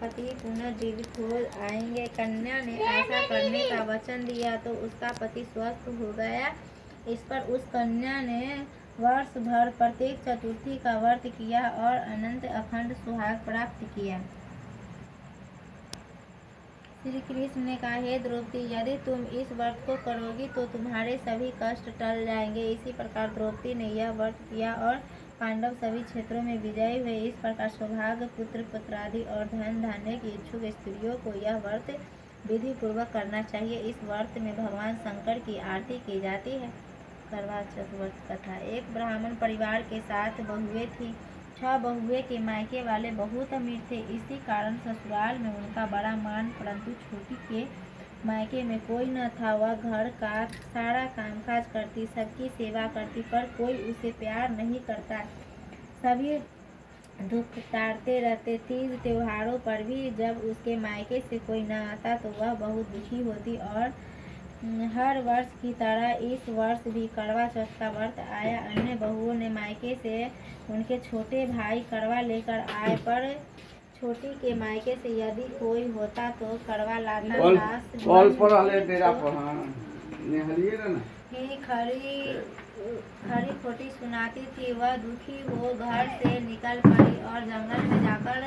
पति पुनर्जीवित हो आएंगे। कन्या ने ऐसा करने का वचन दिया तो उसका पति स्वस्थ हो गया। इस पर उस कन्या ने वर्ष भर प्रत्येक चतुर्थी का व्रत किया और अनंत अखंड सुहाग प्राप्त किया। श्री कृष्ण ने कहा, हे द्रौपदी, यदि तुम इस व्रत को करोगी तो तुम्हारे सभी कष्ट टल जाएंगे। इसी प्रकार द्रौपदी ने यह व्रत किया और पांडव सभी क्षेत्रों में विजयी हुए। इस प्रकार सौभाग्य, पुत्र पुत्रादि और धन धान्य की इच्छुक स्त्रियों को यह व्रत विधि पूर्वक करना चाहिए। इस व्रत में भगवान शंकर की आरती की जाती है। करवा चौथ व्रत कथा। एक ब्राह्मण परिवार के साथ बहुएं थी। 6 बहुएं के मायके वाले बहुत अमीर थे। इसी कारण ससुराल में उनका बड़ा मान, परंतु छोटी के मायके में कोई न था। वह घर का सारा कामकाज करती, सबकी सेवा करती, पर कोई उसे प्यार नहीं करता। सभी दुख ताड़ते रहते। तीज त्योहारों पर भी जब उसके मायके से कोई न आता तो वह बहुत दुखी होती। और हर वर्ष की तरह इस वर्ष भी करवा चौथ का व्रत आया। अन्य बहुओं ने मायके से उनके छोटे भाई करवा लेकर आए, पर छोटी के मायके से यदि कोई होता तो करवा लाता। खरी खोटी सुनाती थी। वह दुखी हो घर से निकल पड़ी और जंगल में जाकर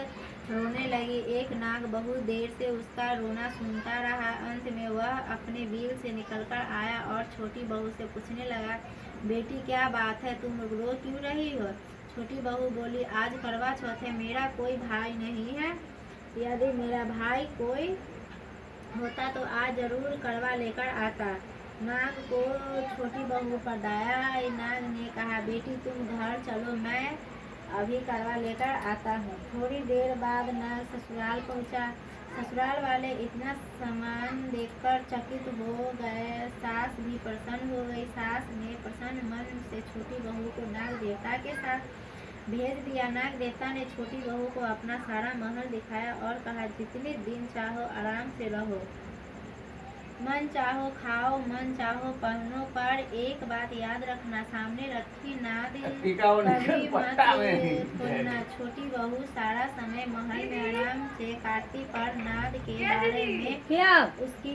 रोने लगी। एक नाग बहुत देर से उसका रोना सुनता रहा। अंत में वह अपने बिल से निकलकर आया और छोटी बहू से पूछने लगा, बेटी क्या बात है, तुम रो क्यों रही हो? छोटी बहू बोली, आज करवा चौथ है, मेरा कोई भाई नहीं है। यदि मेरा भाई कोई होता तो आज जरूर करवा लेकर आता। नाग को छोटी बहू पर दया आई। नाग ने कहा, बेटी तुम घर चलो, मैं अभी करवा लेकर आता हूँ। थोड़ी देर बाद नाग ससुराल पहुँचा। ससुराल वाले इतना सामान देखकर चकित हो गए। सास भी प्रसन्न हो गई। सास ने प्रसन्न मन से छोटी बहू को नाग देवता के साथ भेज दिया। नाग देवता ने छोटी बहू को अपना सारा महल दिखाया और कहा, जितने दिन चाहो आराम से रहो, मन चाहो खाओ, मन चाहो पहनो, पर एक बात याद रखना, सामने रखी नाद कभी मत खोलना। छोटी बहू सारा समय महल में आराम से काटती, पर नाद के बारे में उसकी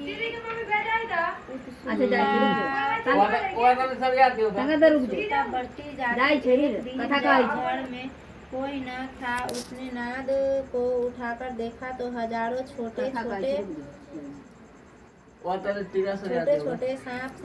बढ़ती जाती। घर में कोई न था। उसने नाद को उठाकर देखा तो हजारों छोटे छोटे सांप